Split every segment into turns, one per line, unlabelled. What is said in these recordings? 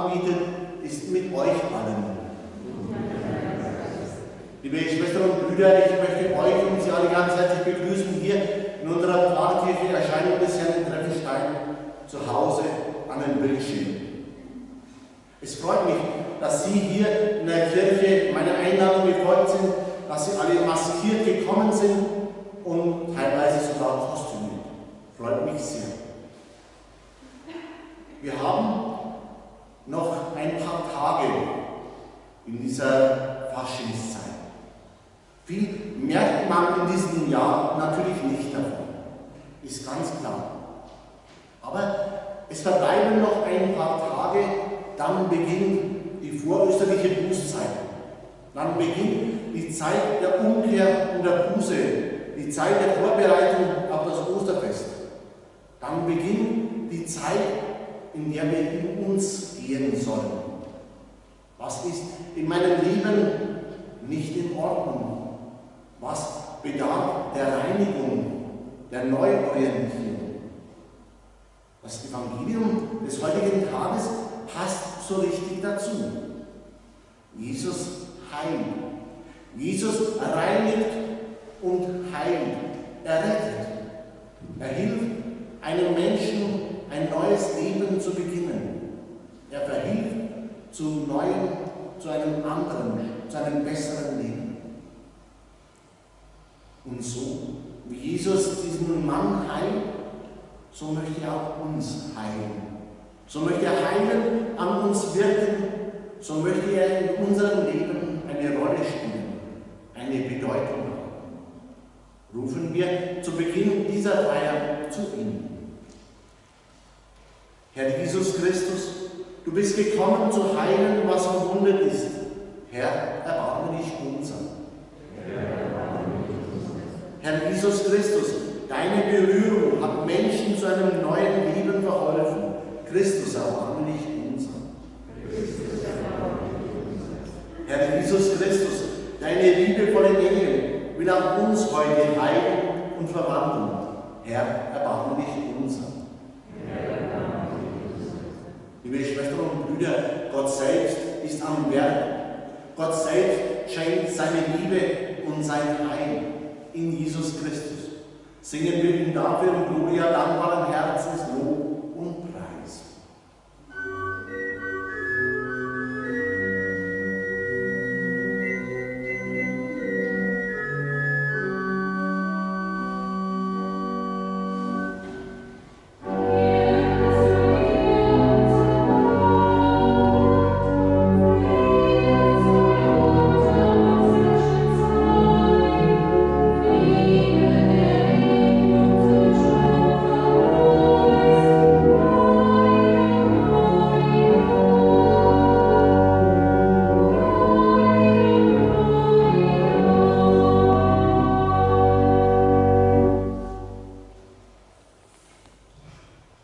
anbietet, ist mit euch allen. Liebe Schwestern und Brüder, ich möchte euch und Sie alle ganz herzlich begrüßen hier in unserer Pfarrkirche Erscheinung des Herrn in Treffenstein zu Hause an den Bildschirm. Es freut mich, dass Sie hier in der Kirche meiner Einladung gefolgt sind, dass Sie alle maskiert gekommen sind und teilweise sogar kostümiert. Freut mich sehr. Wir haben noch ein paar Tage in dieser Faschingszeit. Viel merkt man in diesem Jahr natürlich nicht davon, ist ganz klar. Aber es verbleiben noch ein paar Tage, dann beginnt die vorösterliche Bußzeit. Dann beginnt die Zeit der Umkehr und der Buße, die Zeit der Vorbereitung auf das Osterfest. Dann beginnt die Zeit, in der wir in uns gehen sollen. Was ist in meinem Leben nicht in Ordnung? Was bedarf der Reinigung, der Neuorientierung? Das Evangelium des heutigen Tages passt so richtig dazu. Jesus heilt. Jesus reinigt und heilt. Er rettet. Er hilft einem Menschen, ein neues Leben zu beginnen. Er verhilft zu neuem, zu einem anderen, zu einem besseren Leben. Und so, wie Jesus diesen Mann heilt, so möchte er auch uns heilen. So möchte er heilen, an uns wirken, so möchte er in unserem Leben eine Rolle spielen, eine Bedeutung haben. Rufen wir zu Beginn dieser Feier zu ihm. Herr Jesus Christus, du bist gekommen zu heilen, was verwundet ist. Herr, erbarme dich unser. Herr Jesus Christus, deine Berührung hat Menschen zu einem neuen Leben verholfen. Christus, erbarme dich unser. Herr Jesus Christus, deine liebevolle Nähe will auch uns heute heilen und verwandeln. Herr, erbarme dich unser. Liebe Schwestern und Brüder, Gott selbst ist am Werk. Gott selbst schenkt seine Liebe und sein Heil in Jesus Christus. Singen wir ihm dafür im Gloria dankbaren Herzens Lob und Preis.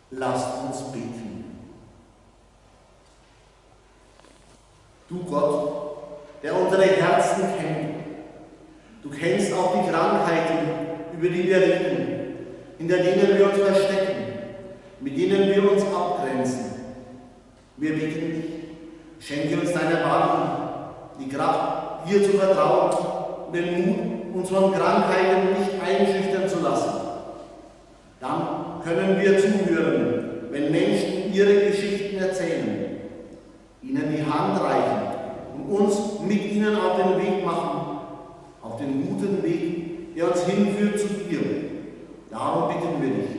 Lasst uns beten. Du Gott, der unsere Herzen kennt, du kennst auch die Krankheiten, über die wir reden, hinter denen wir uns verstecken, mit denen wir uns abgrenzen. Wir bitten dich, schenke uns deine Erbarmen, die Kraft, dir zu vertrauen und den Mut, uns von Krankheiten nicht einschüchtern zu lassen. Dann können wir zuhören, wenn Menschen ihre Geschichten erzählen, ihnen die Hand reichen und uns mit ihnen auf den Weg machen, auf den guten Weg, der uns hinführt zu dir. Darum bitten wir dich,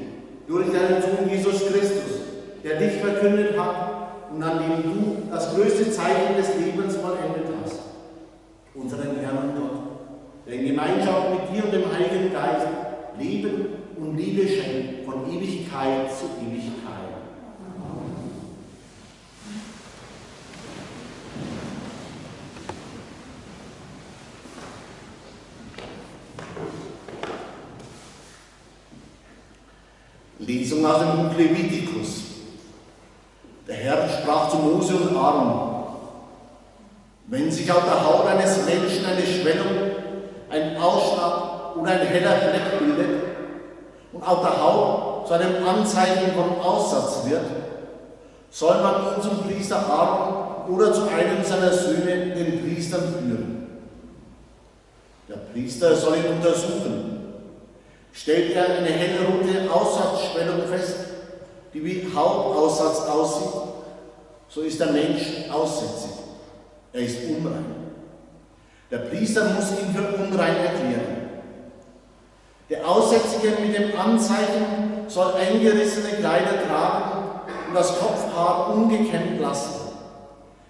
durch deinen Sohn Jesus Christus, der dich verkündet hat und an dem du das größte Zeichen des Lebens vollendet hast, unseren Herrn und Gott, der in Gemeinschaft mit dir und dem Heiligen Geist Leben und Liebe schenkt von Ewigkeit zu Ewigkeit. Lesung aus dem Buch Levitikus. Der Herr sprach zu Mose und Aaron: Wenn sich auf der Haut eines Menschen eine Schwellung, ein Ausschlag oder ein heller Fleck bildet und auf der Haut zu einem Anzeichen von Aussatz wird, soll man ihn zum Priester Aaron oder zu einem seiner Söhne, den Priestern, führen. Der Priester soll ihn untersuchen. Stellt er eine hellrote Aussatzschwellung fest, die wie Hautaussatz aussieht, so ist der Mensch aussätzig. Er ist unrein. Der Priester muss ihn für unrein erklären. Der Aussätzige mit dem Anzeichen soll eingerissene Kleider tragen und das Kopfhaar ungekämmt lassen.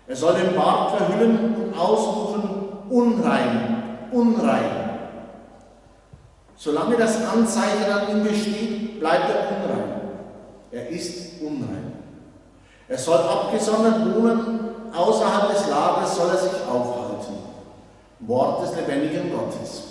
Er soll den Bart verhüllen und ausrufen: unrein, unrein. Solange das Anzeichen an ihm besteht, bleibt er unrein. Er ist unrein. Er soll abgesondert wohnen, außerhalb des Lagers soll er sich aufhalten. Wort des lebendigen Gottes.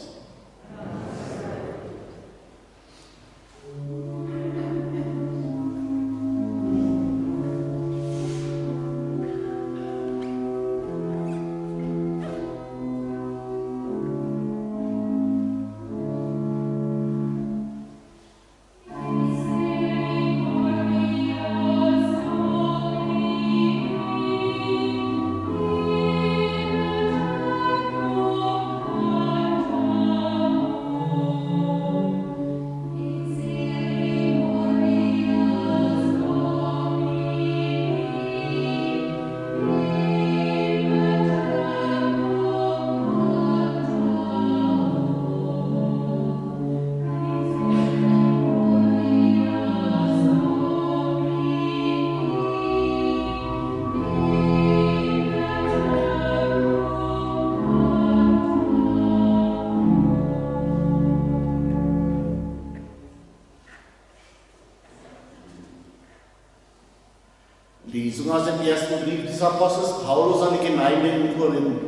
Lesung aus dem ersten Brief des Apostels Paulus an die Gemeinde in Korinth.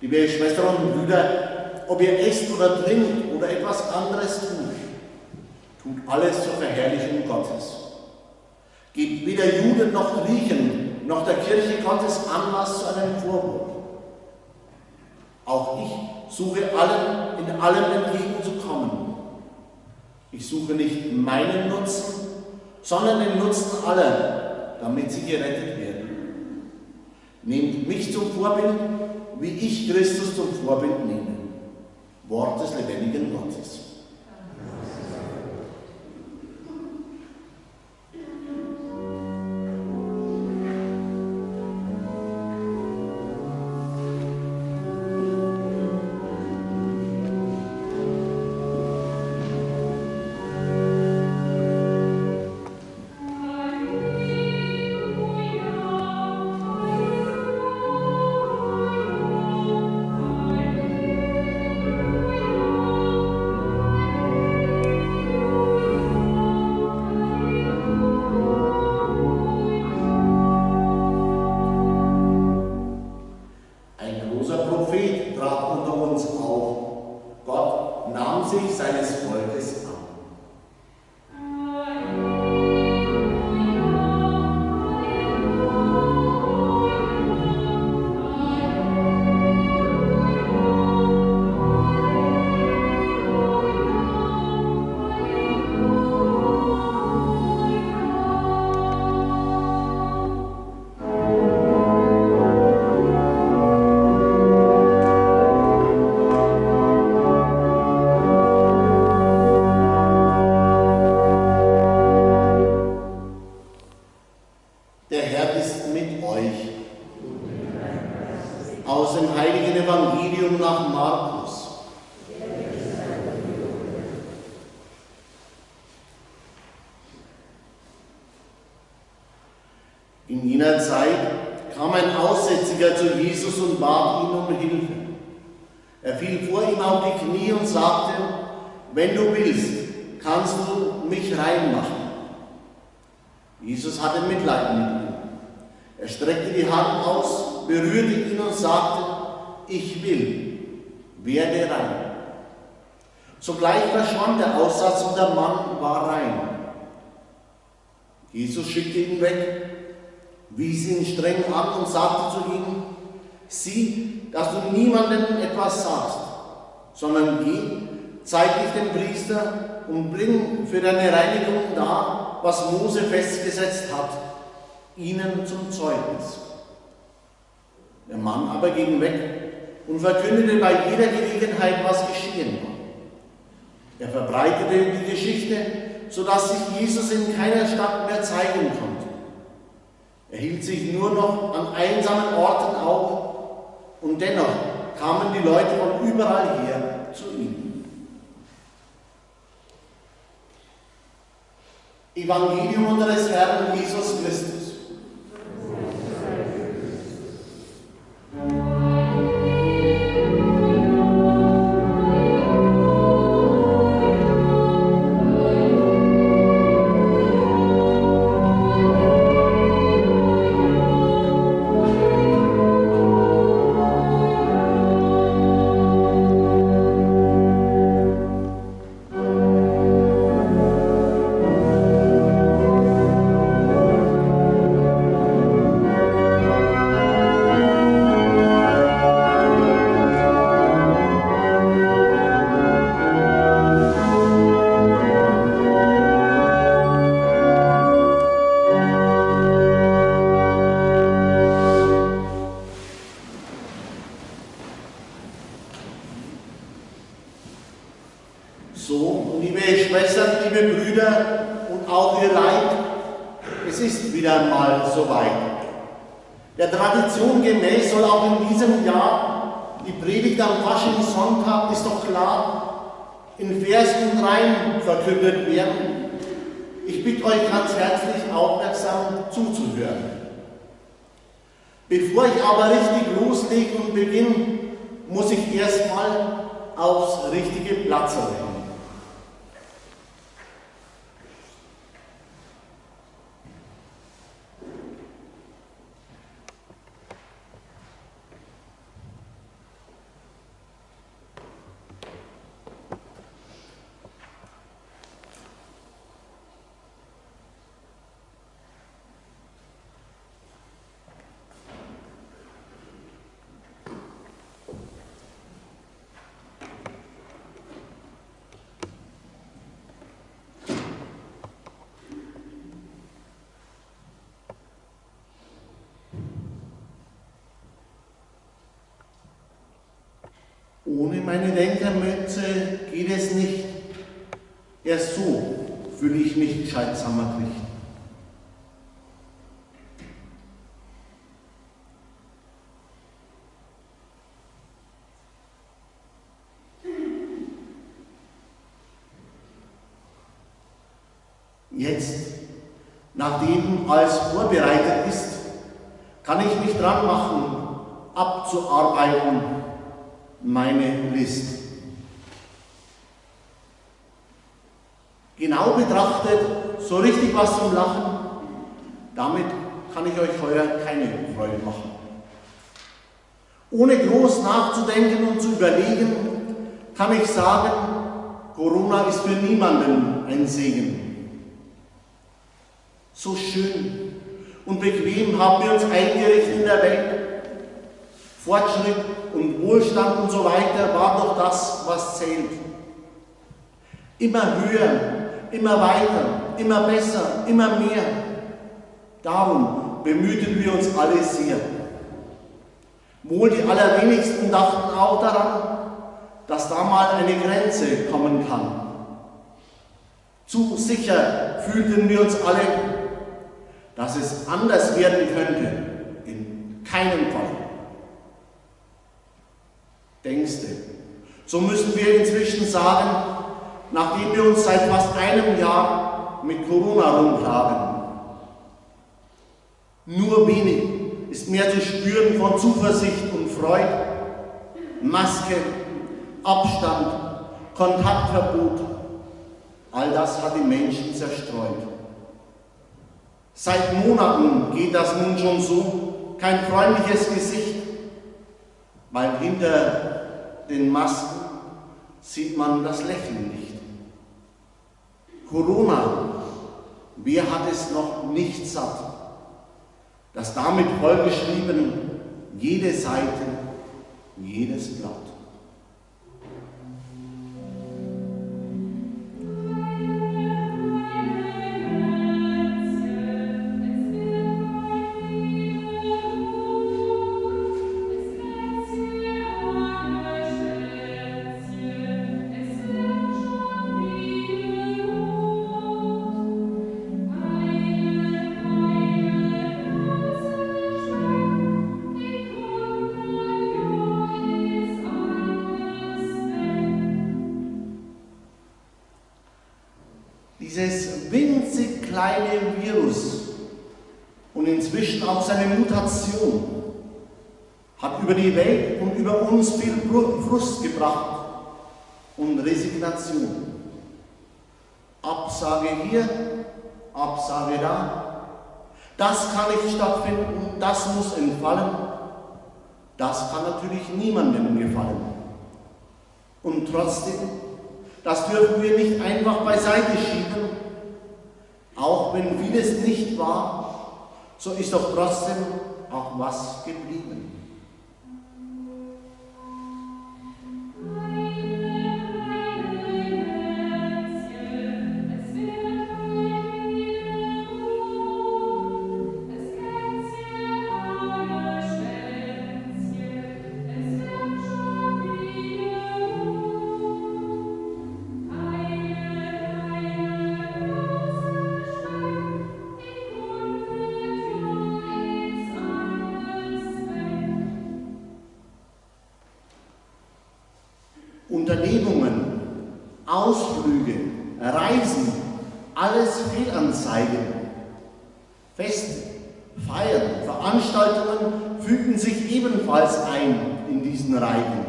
Liebe Schwestern und Brüder, ob ihr esst oder trinkt oder etwas anderes tut alles zur Verherrlichung Gottes. Gebt weder Juden noch Griechen noch der Kirche Gottes Anlass zu einem Vorwurf. Auch ich suche allen in allem entgegenzukommen. Ich suche nicht meinen Nutzen, sondern den Nutzen aller, damit sie gerettet werden. Nehmt mich zum Vorbild, wie ich Christus zum Vorbild nehme. Wort des lebendigen Gottes. In jener Zeit kam ein Aussätziger zu Jesus und bat ihn um Hilfe. Er fiel vor ihm auf die Knie und sagte: Wenn du willst, kannst du mich rein machen. Jesus hatte Mitleid mit ihm. Er streckte die Hand aus, berührte ihn und sagte: Ich will, werde rein. Sogleich verschwand der Aussatz und der Mann war rein. Jesus schickte ihn weg, wies ihn streng an und sagte zu ihm: Sieh, dass du niemandem etwas sagst, sondern geh, zeig dich dem Priester und bring für deine Reinigung dar, was Mose festgesetzt hat, ihnen zum Zeugnis. Der Mann aber ging weg und verkündete bei jeder Gelegenheit, was geschehen war. Er verbreitete die Geschichte, sodass sich Jesus in keiner Stadt mehr zeigen konnte. Er hielt sich nur noch an einsamen Orten auf und dennoch kamen die Leute von überall her zu ihm. Evangelium unseres Herrn Jesus Christus. So, liebe Schwestern, liebe Brüder und auch ihr Leib, es ist wieder einmal soweit. Der Tradition gemäß soll auch in diesem Jahr die Predigt am Faschingssonntag, ist doch klar, in Vers und Reim verkündet werden. Ich bitte euch ganz herzlich aufmerksam zuzuhören. Bevor ich aber richtig loslege und beginne, muss ich erstmal aufs richtige Platz rennen. Ohne meine Denkermütze geht es nicht. Erst so fühle ich mich gescheit zusammengekriegt. Jetzt, nachdem alles vorbereitet ist, kann ich mich dran machen, abzuarbeiten, meine List. Genau betrachtet, so richtig was zum Lachen, damit kann ich euch heuer keine Freude machen. Ohne groß nachzudenken und zu überlegen, kann ich sagen, Corona ist für niemanden ein Segen. So schön und bequem haben wir uns eingerichtet in der Welt. Fortschritt und Wohlstand und so weiter war doch das, was zählt. Immer höher, immer weiter, immer besser, immer mehr. Darum bemühten wir uns alle sehr. Wohl die allerwenigsten dachten auch daran, dass da mal eine Grenze kommen kann. Zu sicher fühlten wir uns alle, dass es anders werden könnte. In keinem Fall. Denkste. So müssen wir inzwischen sagen, nachdem wir uns seit fast einem Jahr mit Corona rumplagen. Nur wenig ist mehr zu spüren von Zuversicht und Freude. Maske, Abstand, Kontaktverbot, all das hat die Menschen zerstreut. Seit Monaten geht das nun schon so, kein freundliches Gesicht, weil hinter den Masken sieht man das Lächeln nicht. Corona, wer hat es noch nicht satt? Das damit vollgeschrieben, jede Seite, jedes Blatt. kleine Virus und inzwischen auch seine Mutation hat über die Welt und über uns viel Frust gebracht und Resignation. Absage hier, Absage da. Das kann nicht stattfinden, das muss entfallen. Das kann natürlich niemandem gefallen. Und trotzdem, das dürfen wir nicht einfach beiseite schieben. Auch wenn vieles nicht war, so ist doch trotzdem auch was geblieben. Unternehmungen, Ausflüge, Reisen, alles Fehlanzeigen. Feste, Feiern, Veranstaltungen fügen sich ebenfalls ein in diesen Reihen.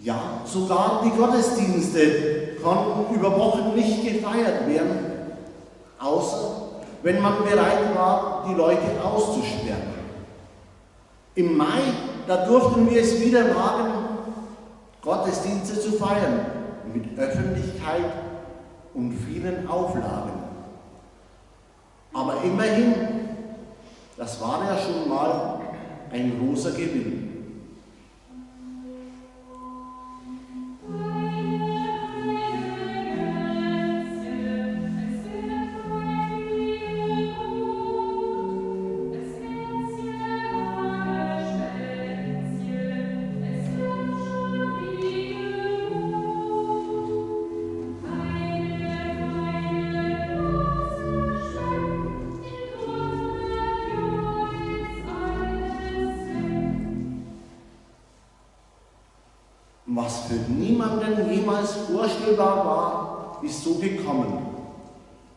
Ja, sogar die Gottesdienste konnten über Wochen nicht gefeiert werden, außer wenn man bereit war, die Leute auszusperren. Im Mai, da durften wir es wieder wagen, Gottesdienste zu feiern, mit Öffentlichkeit und vielen Auflagen. Aber immerhin, das war ja schon mal ein großer Gewinn. Was für niemanden jemals vorstellbar war, ist so gekommen.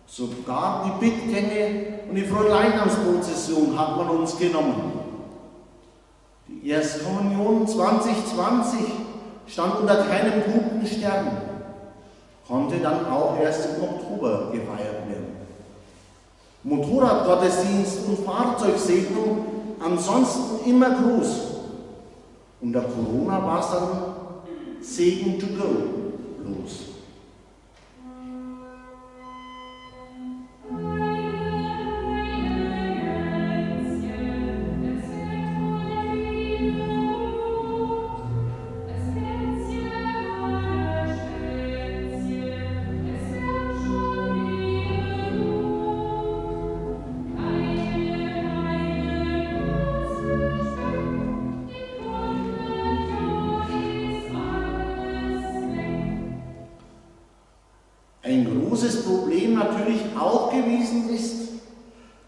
Sogar die Bittgänge und die Fräuleinamsprozession hat man uns genommen. Die Erstkommunion 2020 stand unter keinem guten Stern, konnte dann auch erst im Oktober gefeiert werden. Motorradgottesdienst und Fahrzeugsegnung ansonsten immer groß. Unter Corona war es dann Segen to go los. Ein großes Problem natürlich auch gewesen ist,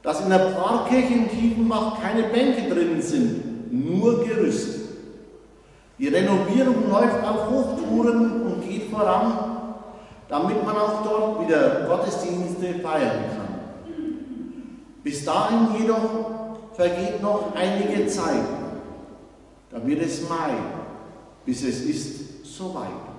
dass in der Pfarrkirche in Tiefenbach keine Bänke drin sind, nur Gerüst. Die Renovierung läuft auf Hochtouren und geht voran, damit man auch dort wieder Gottesdienste feiern kann. Bis dahin jedoch vergeht noch einige Zeit. Da wird es Mai, bis es ist soweit.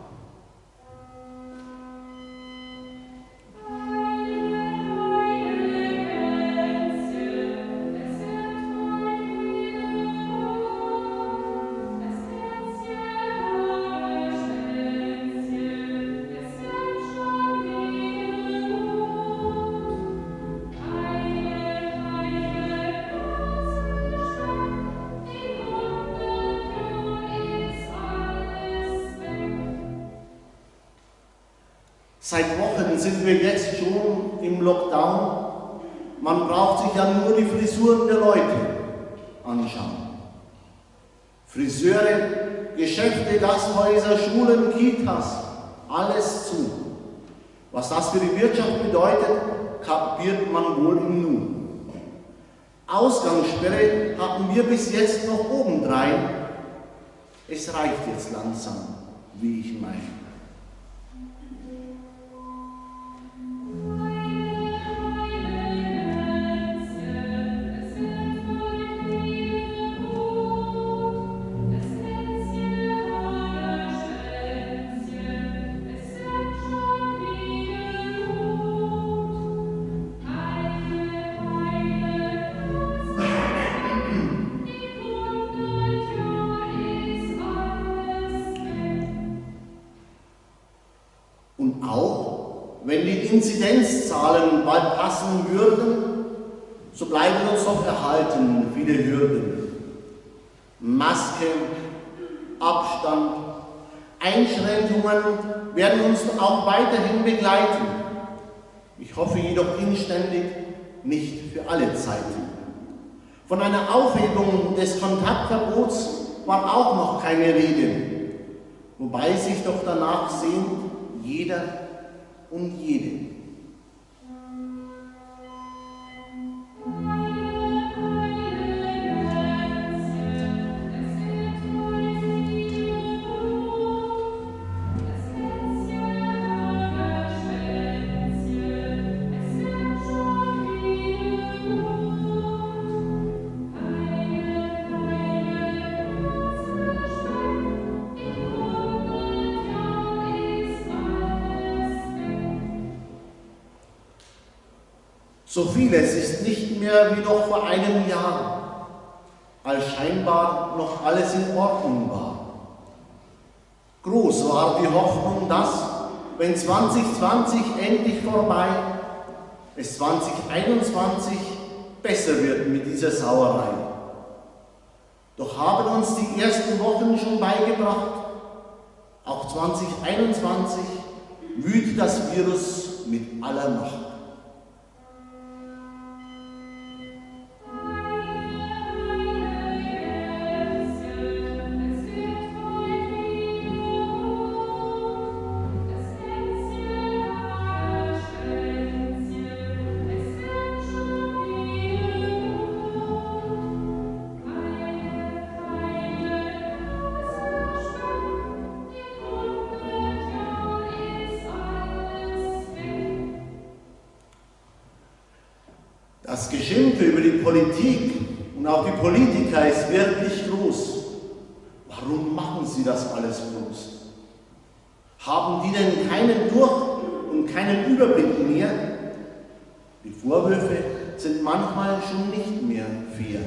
Seit Wochen sind wir jetzt schon im Lockdown. Man braucht sich ja nur die Frisuren der Leute anschauen. Friseure, Geschäfte, Gasthäuser, Schulen, Kitas, alles zu. Was das für die Wirtschaft bedeutet, kapiert man wohl im Nu. Ausgangssperre hatten wir bis jetzt noch obendrein. Es reicht jetzt langsam, wie ich meine. wenn die Inzidenzzahlen bald passen würden, so bleiben uns noch erhalten viele Hürden. Maske, Abstand, Einschränkungen werden uns auch weiterhin begleiten. Ich hoffe jedoch inständig nicht für alle Zeiten. Von einer Aufhebung des Kontaktverbots war auch noch keine Rede, wobei sich doch danach sehnt jeder und jede. So vieles ist nicht mehr wie noch vor einem Jahr, als scheinbar noch alles in Ordnung war. Groß war die Hoffnung, dass, wenn 2020 endlich vorbei, es 2021 besser wird mit dieser Sauerei. Doch haben uns die ersten Wochen schon beigebracht, auch 2021 wütet das Virus mit aller Macht. Das Geschimpfe über die Politik und auch die Politiker ist wirklich groß. Warum machen sie das alles bloß? Haben die denn keinen Durch- und keinen Überblick mehr? Die Vorwürfe sind manchmal schon nicht mehr fair.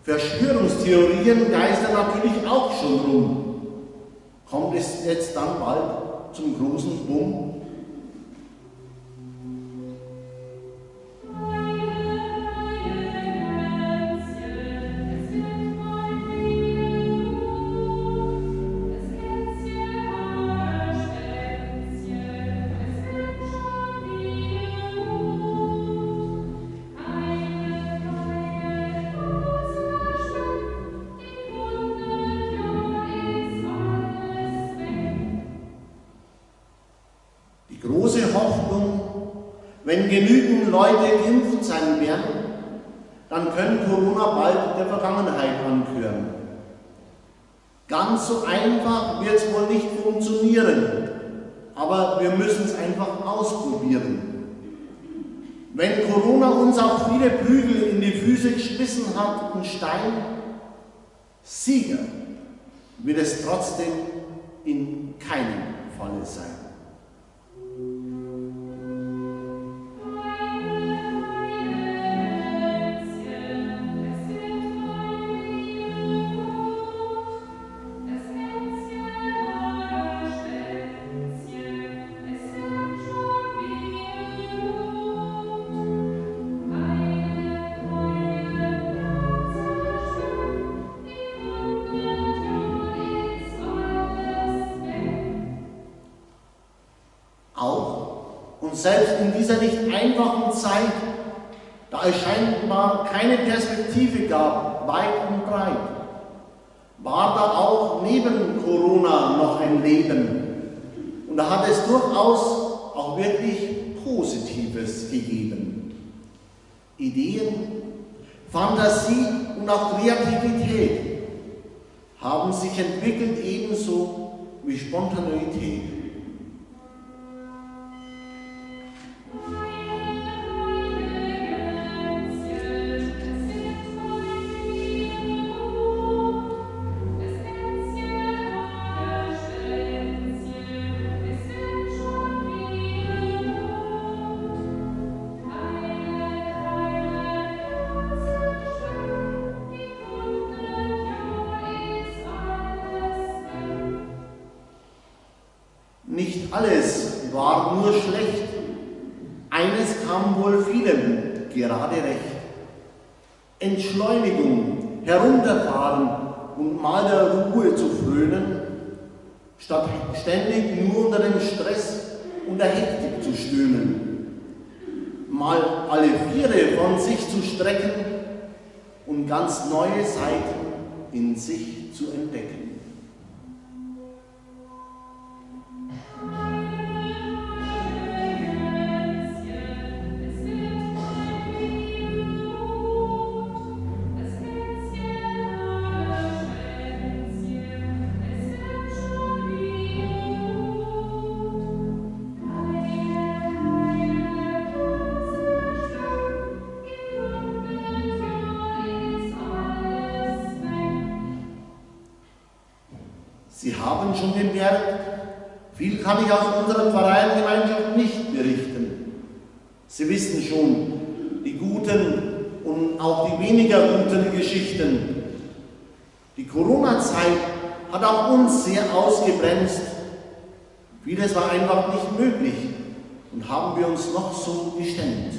Verschwörungstheorien geistern natürlich auch schon rum. Kommt es jetzt dann bald zum großen Bumm? Große Hoffnung, wenn genügend Leute geimpft sein werden, dann können Corona bald der Vergangenheit angehören. Ganz so einfach wird es wohl nicht funktionieren, aber wir müssen es einfach ausprobieren. Wenn Corona uns auch viele Prügel in die Füße geschmissen hat und Stein, Sieger wird es trotzdem in keinem Falle sein. Und selbst in dieser nicht einfachen Zeit, da es scheinbar keine Perspektive gab, weit und breit, war da auch neben Corona noch ein Leben. Und da hat es durchaus auch wirklich Positives gegeben. Ideen, Fantasie und auch Kreativität haben sich entwickelt, ebenso wie Spontaneität. Nicht alles war nur schlecht. Eines kam wohl vielem gerade recht. Entschleunigung, herunterfahren und mal der Ruhe zu frönen, statt ständig nur unter dem Stress und der Hektik zu stöhnen. Mal alle Viere von sich zu strecken und ganz neue Seiten in sich zu entdecken. Sie haben schon gemerkt, viel kann ich aus unserer Pfarreiengemeinschaft nicht berichten. Sie wissen schon die guten und auch die weniger guten Geschichten. Die Corona-Zeit hat auch uns sehr ausgebremst. Vieles war einfach nicht möglich und haben wir uns noch so gestemmt.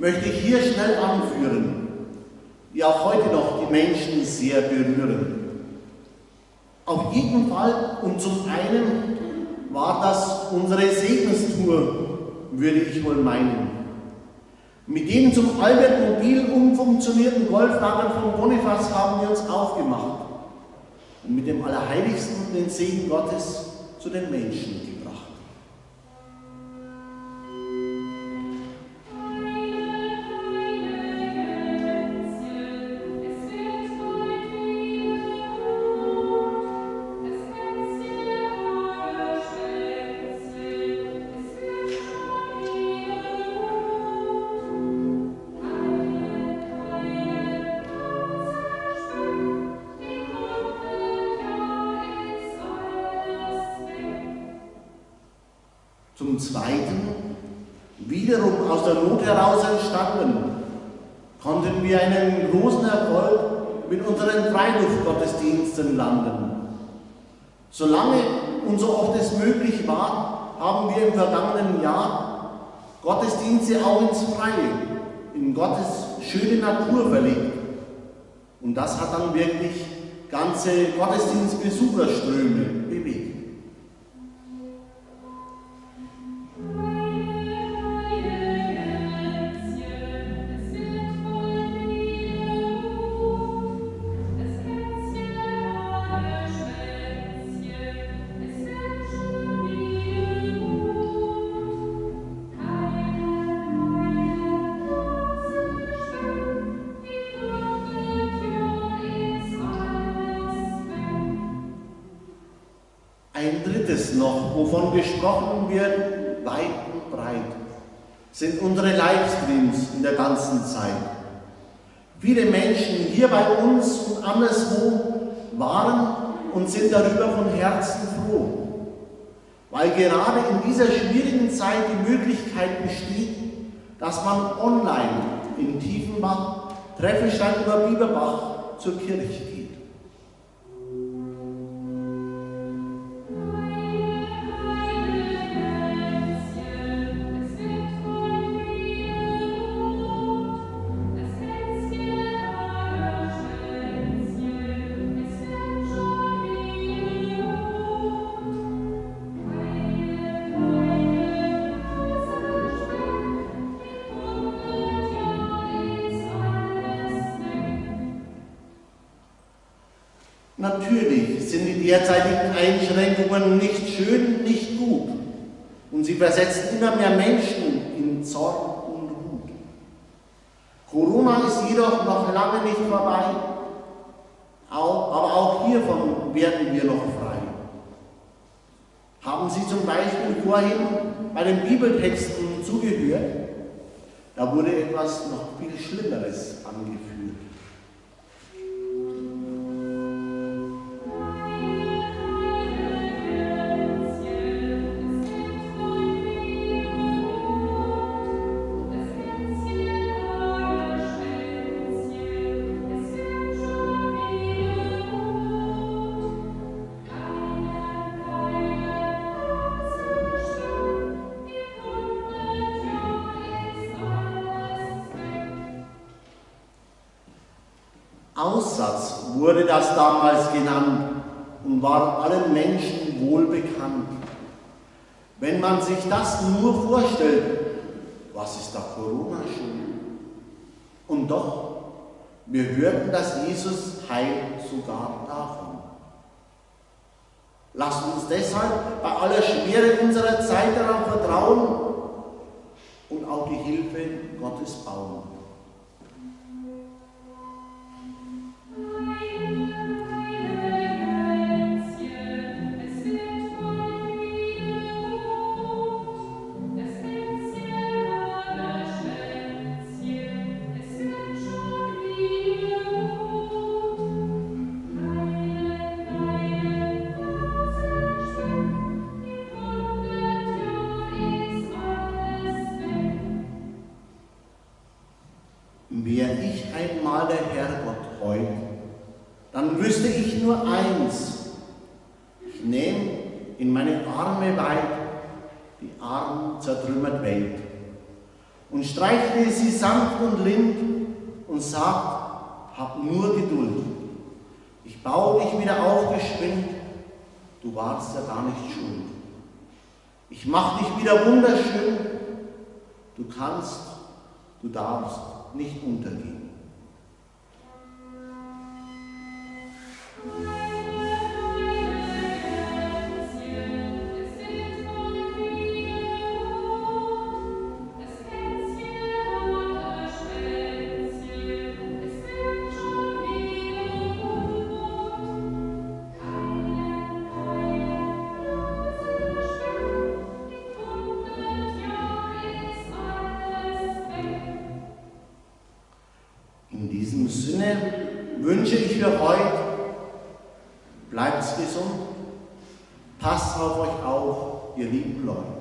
Möchte ich hier schnell anführen, die auch heute noch die Menschen sehr berühren. Auf jeden Fall und zum einen war das unsere Segenstour, würde ich wohl meinen. Mit dem zum Albert Mobil umfunktionierten Golflager von Bonifaz haben wir uns aufgemacht und mit dem Allerheiligsten den Segen Gottes zu den Menschen gebracht. Zum Zweiten, wiederum aus der Not heraus entstanden, konnten wir einen großen Erfolg mit unseren Freiluftgottesdiensten landen. Solange und so oft es möglich war, haben wir im vergangenen Jahr Gottesdienste auch ins Freie, in Gottes schöne Natur verlegt. Und das hat dann wirklich ganze Gottesdienstbesucherströme bewegt. Ein drittes noch, wovon gesprochen wird, weit und breit, sind unsere Livestreams in der ganzen Zeit. Viele Menschen hier bei uns und anderswo waren und sind darüber von Herzen froh, weil gerade in dieser schwierigen Zeit die Möglichkeit besteht, dass man online in Tiefenbach, Treffelstein oder Bieberbach zur Kirche geht. Natürlich sind die derzeitigen Einschränkungen nicht schön, nicht gut und sie versetzen immer mehr Menschen in Zorn und Wut. Corona ist jedoch noch lange nicht vorbei, aber auch hiervon werden wir noch frei. Haben Sie zum Beispiel vorhin bei den Bibeltexten zugehört? Da wurde etwas noch viel Schlimmeres angeführt. Aussatz wurde das damals genannt und war allen Menschen wohlbekannt. Wenn man sich das nur vorstellt, was ist da Corona schon? Und doch, wir hörten, dass Jesus heilt sogar davon. Lasst uns deshalb bei aller Schwere unserer Zeit darauf vertrauen und auf die Hilfe Gottes bauen. Wär ich einmal der Herrgott heut, dann wüsste ich nur eins: Ich nehme in meine Arme weit die arm zertrümmert Welt und streichle sie sanft und lind und sagt, hab nur Geduld. Ich baue dich wieder auf geschwind, du warst ja gar nicht schuld. Ich mach dich wieder wunderschön, du kannst, du darfst nicht untergehen. In diesem Sinne wünsche ich für heute, bleibt gesund, passt auf euch auf, ihr lieben Leute.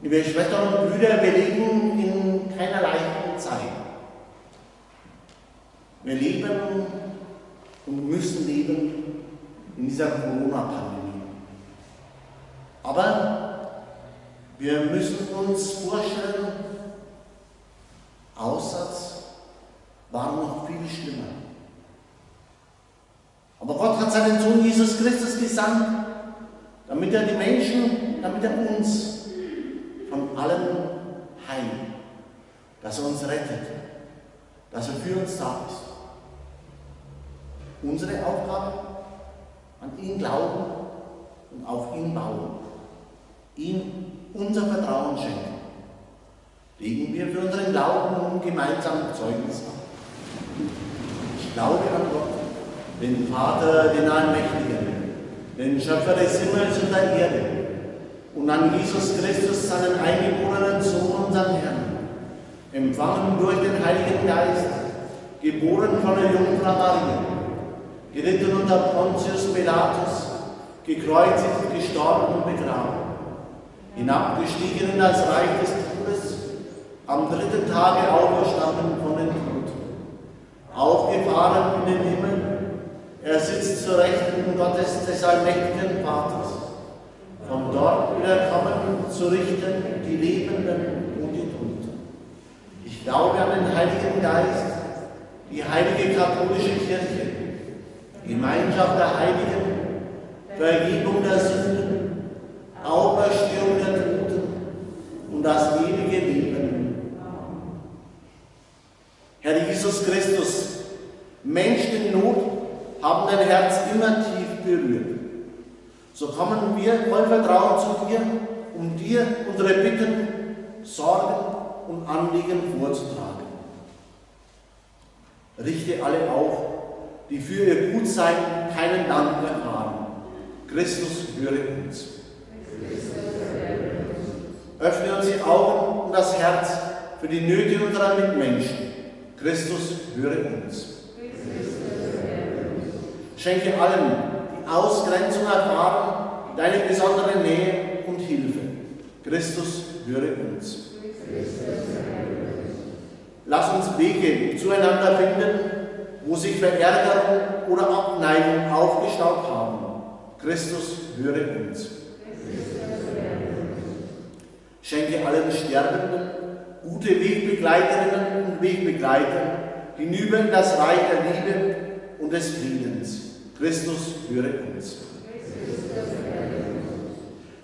Liebe Schwestern und Brüder, wir leben in keiner leichten Zeit. Wir leben und müssen leben in dieser Corona-Pandemie. Aber wir müssen uns vorstellen, Aussatz war noch viel schlimmer. Aber Gott hat seinen Sohn Jesus Christus gesandt, damit er die Menschen, damit er uns von allem heilt, dass er uns rettet, dass er für uns da ist. Unsere Aufgabe, an ihn glauben und auf ihn bauen, ihm unser Vertrauen schenken. Legen wir für unseren Glauben nun gemeinsam Zeugnis ab. Ich glaube an Gott, den Vater, den Allmächtigen, den Schöpfer des Himmels und der Erde, und an Jesus Christus, seinen eingeborenen Sohn, unseren Herrn, empfangen durch den Heiligen Geist, geboren von der Jungfrau Maria, gelitten unter Pontius Pilatus, gekreuzigt, gestorben und begraben, hinabgestiegen in das Reich des Todes, am dritten Tage auferstanden von den Toten, aufgefahren in den Himmel, er sitzt zur Rechten Gottes des allmächtigen Vaters, von dort wieder kommen zu richten die Lebenden und die Toten. Ich glaube an den Heiligen Geist, die heilige katholische Kirche, Gemeinschaft der Heiligen, Vergebung der Sünden, Auferstehung der Toten und das ewige Leben. Herr Jesus Christus, Menschen in Not haben dein Herz immer tief berührt. So kommen wir voll Vertrauen zu dir, um dir unsere Bitten, Sorgen und Anliegen vorzutragen. Richte alle auf, die für ihr Gutsein keinen Dank erfahren. Christus, höre uns. Öffne uns die Augen und das Herz für die Nöte unserer Mitmenschen. Christus, höre uns. Schenke allen, die Ausgrenzung erfahren, deine besondere Nähe und Hilfe. Christus, höre uns. Lass uns Wege zueinander finden, wo sich Verärgerung oder Abneigung aufgestaut haben. Christus, höre uns. Schenke allen Sterbenden gute Wegbegleiterinnen und Wegbegleiter hinüber in das Reich der Liebe und des Friedens. Christus, höre uns.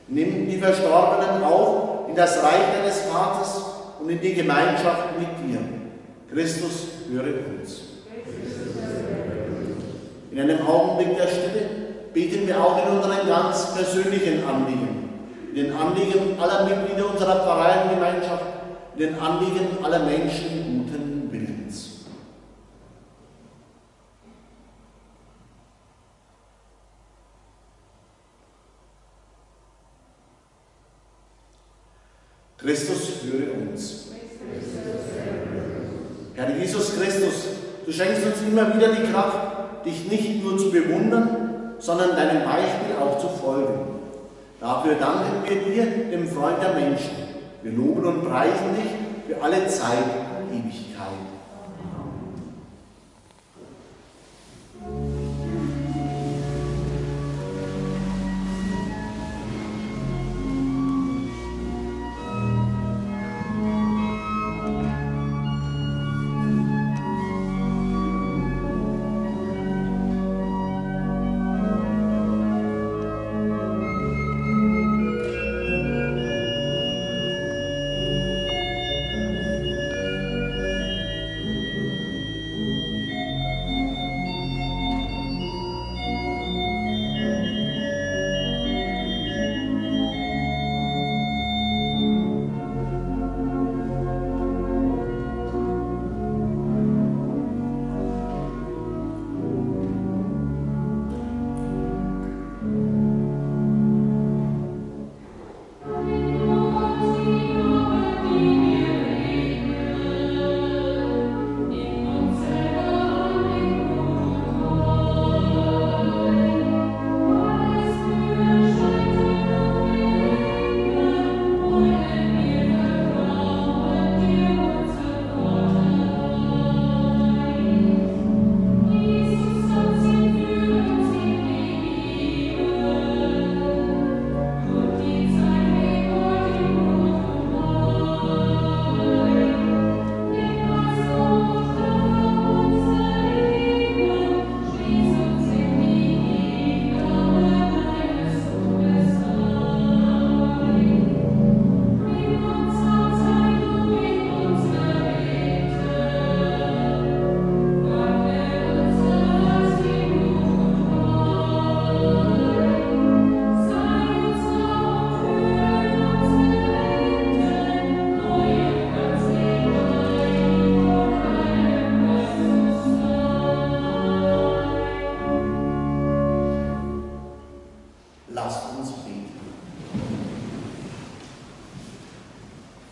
Nimm die Verstorbenen auf in das Reich deines Vaters und in die Gemeinschaft mit dir. Christus, höre uns. In einem Augenblick der Stille beten wir auch in unseren ganz persönlichen Anliegen, in den Anliegen aller Mitglieder unserer Pfarreiengemeinschaft, in den Anliegen aller Menschen guten Willens. Christus, höre uns. Herr Jesus Christus, du schenkst uns immer wieder die Kraft, dich nicht nur zu bewundern, sondern deinem Beispiel auch zu folgen. Dafür danken wir dir, dem Freund der Menschen. Wir loben und preisen dich für alle Zeit und Ewigkeit.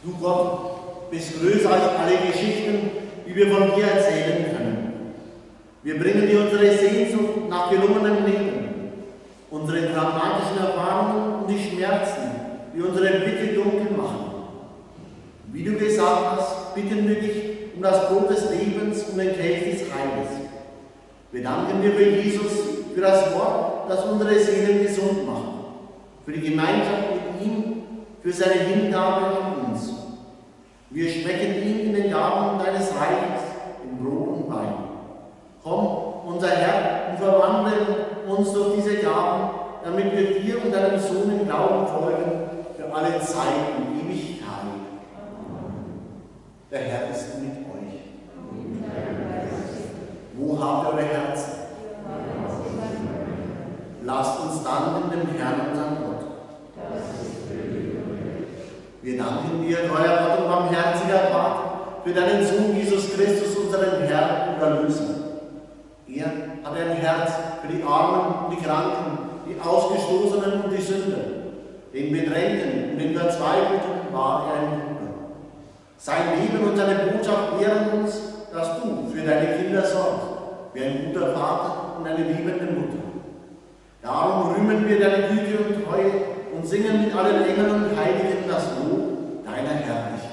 Du Gott bist größer als alle Geschichten, die wir von dir erzählen können. Wir bringen dir unsere Sehnsucht nach gelungenem Leben, unsere dramatischen Erfahrungen und die Schmerzen, die unsere Blicke dunkel machen. Wie du gesagt hast, bitten wir dich um das Brot des Lebens und den Kelch des Heiles. Wir danken dir für Jesus, für das Wort, das unsere Seelen gesund macht, für die Gemeinschaft mit ihm, für seine Hingabe an uns. Wir schmecken ihn in den Gaben deines Reiches, in Brot und Wein. Komm, unser Herr, und verwandle uns durch diese Gaben, damit wir dir und deinem Sohn im Glauben folgen, für alle Zeit und Ewigkeit. Der Herr ist mit euch. Wo habt ihr eure Herzen? Lasst uns dann in dem Herrn, unseren Gott. Wir danken dir, treuer Gott und barmherziger Vater, für deinen Sohn Jesus Christus, unseren Herrn und Erlöser. Er hat ein Herz für die Armen und die Kranken, die Ausgestoßenen und die Sünder. Den Bedrängten und den Verzweifelten war er ein Bruder. Sein Leben und seine Botschaft lehren uns, dass du für deine Kinder sorgst, wie ein guter Vater und eine liebende Mutter. Darum rühmen wir deine Güte und Treue und singen mit allen Engeln und Heiligen das Lob deiner Herrlichkeit.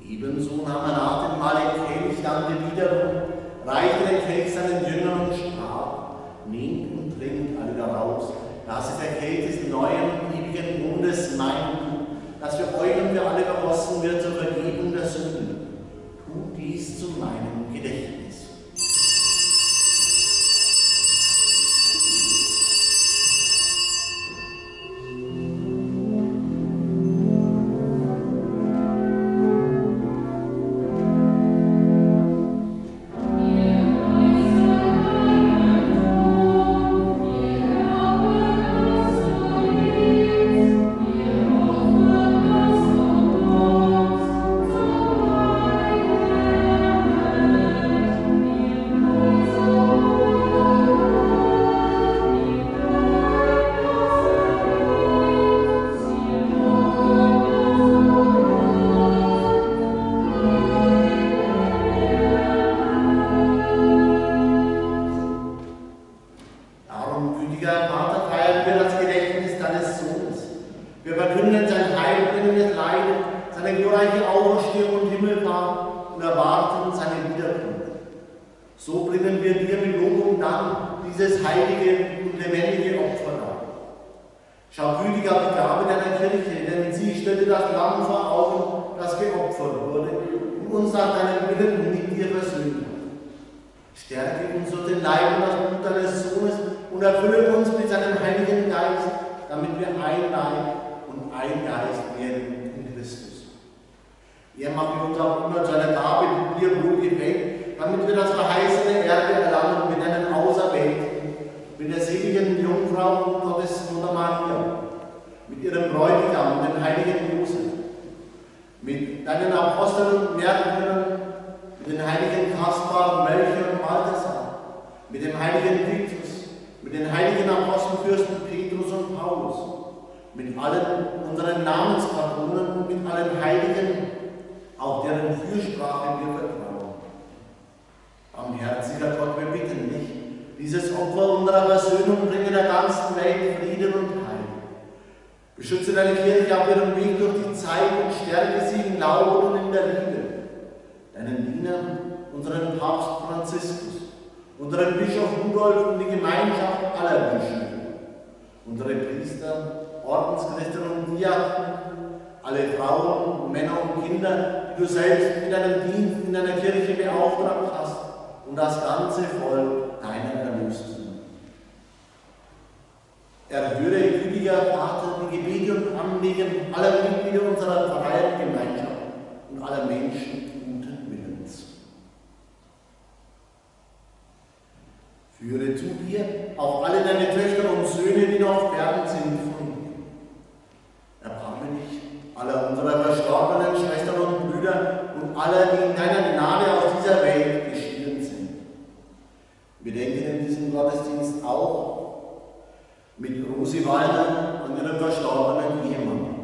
Ebenso nahm er nach dem Mahl den Kelch, dankte wiederum, reichte den Kelch seinen Jüngern und sprach: Nehmt und trinkt alle daraus, das ist der Kelch des neuen, ewigen Bundes, mein Blut, das für euch und für alle vergossen wird zur Vergebung der Sünden. Tut dies zu meinem Gedächtnis. erwarten seine Wiederkunft. So bringen wir dir mit Lob und Dank dieses heilige und lebendige Opfer dar. Schau gütig auf die Gabe deiner Kirche, denn sie stellte das Lamm vor Augen, das geopfert wurde und uns nach deinem Willen mit dir versöhnt hat. Stärke uns durch den Leib und das Blut deines Sohnes und erfülle uns mit seinem Heiligen Geist, damit wir ein Leib und ein Geist werden in Christus. Er macht uns auch immer zu einer Gabe, die dir wohl gefällt, damit wir das verheißene Erbe erlangen mit einem Auserwählten, mit der seligen Jungfrau Gottes Mutter Maria, mit ihrem Bräutigam, dem heiligen Josef, mit deinen Aposteln und Märtyrern, mit den heiligen Kaspar, Melchior und Balthasar, mit dem heiligen Vitus, mit den heiligen Apostelfürsten Petrus und Paulus, mit allen unseren Namenspatronen und mit allen Heiligen, auf deren Fürsprache wir vertrauen. Barmherziger Gott, wir bitten dich, dieses Opfer unserer Versöhnung bringe der ganzen Welt Frieden und Heil. Beschütze deine Kirche auf ihrem Weg durch die Zeit und stärke sie im Glauben und in der Liebe. Deinen Diener, unseren Papst Franziskus, unseren Bischof Rudolf und die Gemeinschaft aller Bischöfe, unsere Priester, Ordenschrister und Diaken, alle Frauen, Männer und Kinder, die du selbst mit deinem Dienst in deiner Kirche beauftragt hast, und das ganze Volk deiner Erlösung. Erhöre, gütiger Vater, die Gebete und Anliegen aller Mitglieder unserer freien Gemeinschaft und aller Menschen guten Willens. Führe zu dir auch alle deine Töchter und Söhne, die noch fern sind von dir. Erbarme dich aller unserer verstorbenen Schwestern und Brüder und aller, die in deiner Gnade aus dieser Welt geschieden sind. Wir denken in diesem Gottesdienst auch mit Rosi Walder an ihren verstorbenen Ehemann,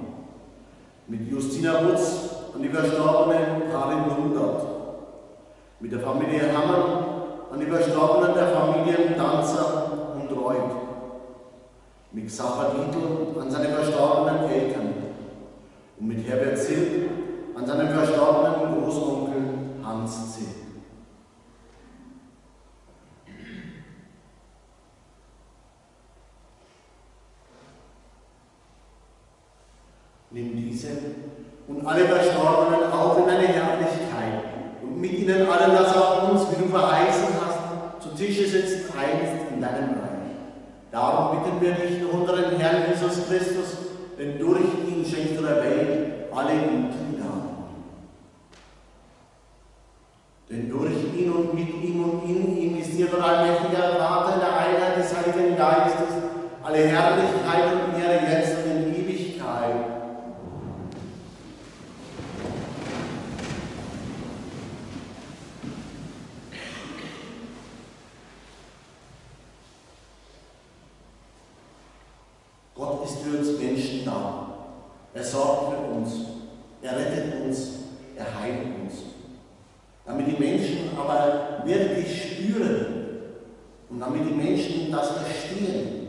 mit Justina Wutz an die verstorbene Karin Lundert, mit der Familie Hammer an die Verstorbenen der Familien Danzer und Reuth, mit Xaver Dietl an seine verstorbenen Eltern und mit Herbert Zill an seinen verstorbenen Großonkel Hans Zill. Nimm diese und alle Verstorbenen auf in deine Herrlichkeit und mit ihnen allen lass auch uns, wie du verheißen hast, zu Tische sitzen einst in deinem Reich. Darum bitten wir dich durch unseren Herrn Jesus Christus, denn durch ihn schenkst du der Welt alle guten Gaben. Denn durch ihn und mit ihm und in ihm ist dir, der allmächtiger Vater, in der Einheit des Heiligen Geistes, alle Herrlichkeit und Ehre jetzt und in Ewigkeit. Gott ist für uns Menschen da. Er sorgt für uns, er rettet uns, er heilt uns. Damit die Menschen aber wirklich spüren und damit die Menschen das verstehen,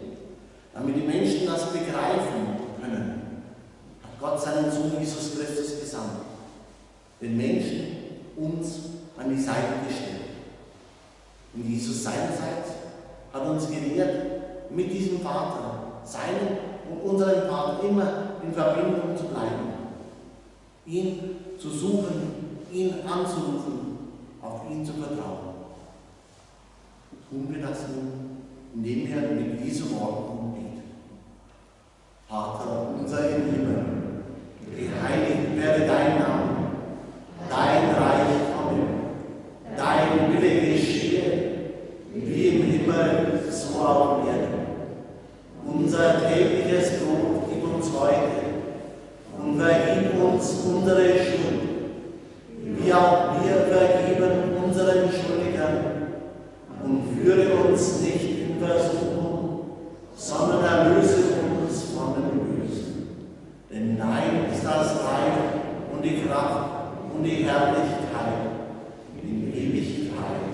damit die Menschen das begreifen können, hat Gott seinen Sohn Jesus Christus gesandt, den Menschen uns an die Seite gestellt. Und Jesus seinerseits hat uns gelehrt, mit diesem Vater, seinen und unseren Vater immer in Verbindung zu bleiben, ihn zu suchen, ihn anzurufen, auf ihn zu vertrauen. Tun wir das nun, indem wir mit diesen Worten beten. Vater unser im Himmel, geheiligt werde dein Name, dein Reich komme, dein Wille geschehe, wie im Himmel, so auf Erden. Unser tägliches Brot gib uns heute und vergib uns unsere Schuld, wie auch wir vergeben unseren Schuldigern, und führe uns nicht in Versuchung, sondern erlöse uns von dem Bösen. Denn dein ist das Reich und die Kraft und die Herrlichkeit in Ewigkeit.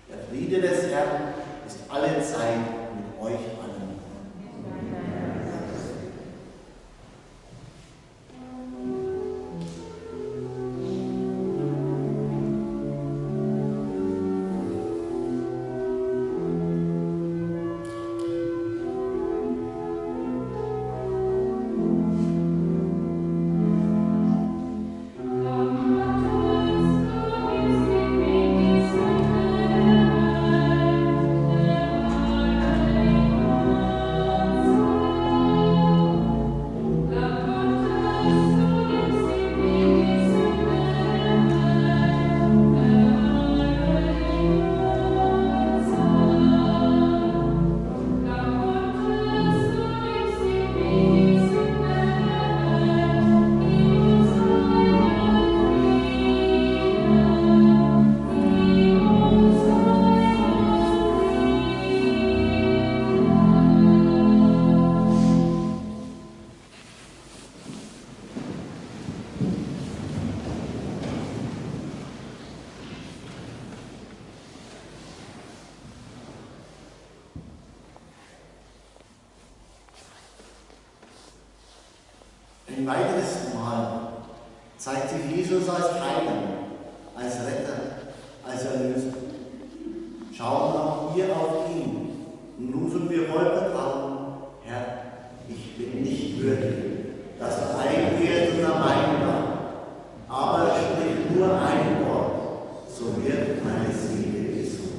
Der Friede des Herrn ist alle Zeit mit euch allen. Ein weiteres Mal zeigt sich Jesus als Heiler, als Retter, als Erlöser. Schauen auch wir auf ihn und rufen wir heute an: Herr, ich bin nicht würdig, dass du eingehst unter meinem Namen, aber sprich nur ein Wort, so wird meine Seele gesund.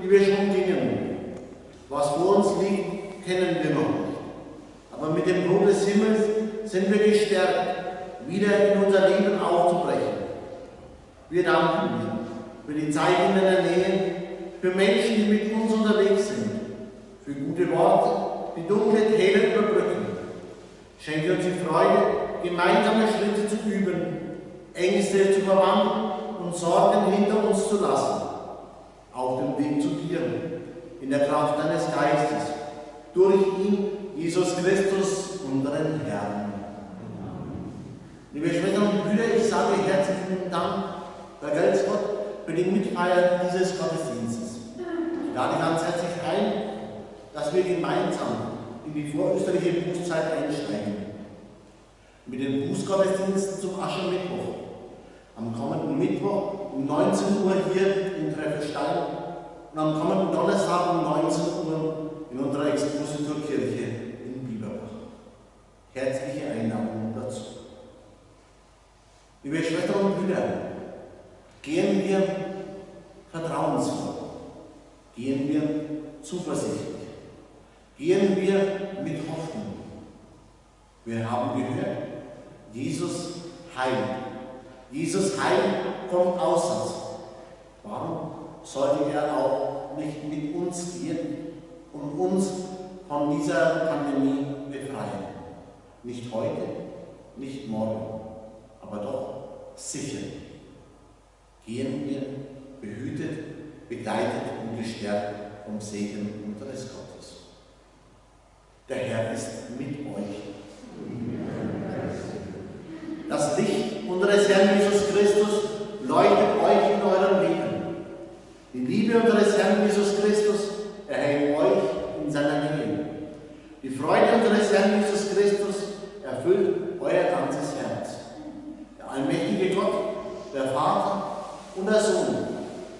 die wir schon gingen. Was vor uns liegt, kennen wir noch nicht. Aber mit dem Brot des Himmels sind wir gestärkt, wieder in unser Leben aufzubrechen. Wir danken dir für die Zeit in deiner Nähe, für Menschen, die mit uns unterwegs sind, für gute Worte, die dunkle Täler überbrücken. Schenke uns die Freude, gemeinsame Schritte zu üben, Ängste zu verwandeln und Sorgen hinter uns zu lassen. Auf dem Weg zu dir, in der Kraft deines Geistes, durch ihn, Jesus Christus, unseren Herrn. Liebe Schwestern und Brüder, ich sage herzlichen Dank, vergelt's Gott, für die Mitfeier dieses Gottesdienstes. Ich lade ganz herzlich ein, dass wir gemeinsam in die vorösterliche Bußzeit einsteigen. Mit den Bußgottesdiensten zum Aschermittwoch. Am kommenden Mittwoch um 19 Uhr hier in Treffestein und am kommenden Donnerstag um 19 Uhr in unserer Expositorkirche in Bieberbach. Herzliche Einladung dazu. Liebe Schwestern und Brüder, gehen wir vertrauensvoll, gehen wir zuversichtlich, gehen wir mit Hoffnung. Wir haben gehört, Jesus heilt. Jesus heilt vom Aussatz. Warum sollte er auch nicht mit uns gehen und uns von dieser Pandemie befreien? Nicht heute, nicht morgen, aber doch sicher. Gehen wir behütet, begleitet und gestärkt vom Segen unseres Gottes. Der Herr ist mit euch. Das Licht unseres Herrn Jesus Christus leuchtet euch in eurem Leben. Die Liebe unseres Herrn Jesus Christus erhält euch in seiner Nähe. Die Freude unseres Herrn Jesus Christus erfüllt euer ganzes Herz. Der allmächtige Gott, der Vater und der Sohn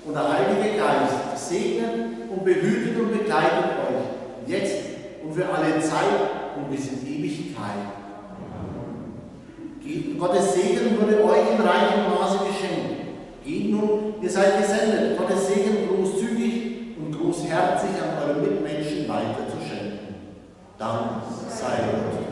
und der Heilige Geist segnen und behüten und begleiten euch jetzt und für alle Zeit und bis in Ewigkeit. Gottes Segen wurde euch in reichem Maße geschenkt. Geht nun, ihr seid gesendet, Gottes Segen großzügig und großherzig an eure Mitmenschen weiter zu schenken. Dank sei Gott.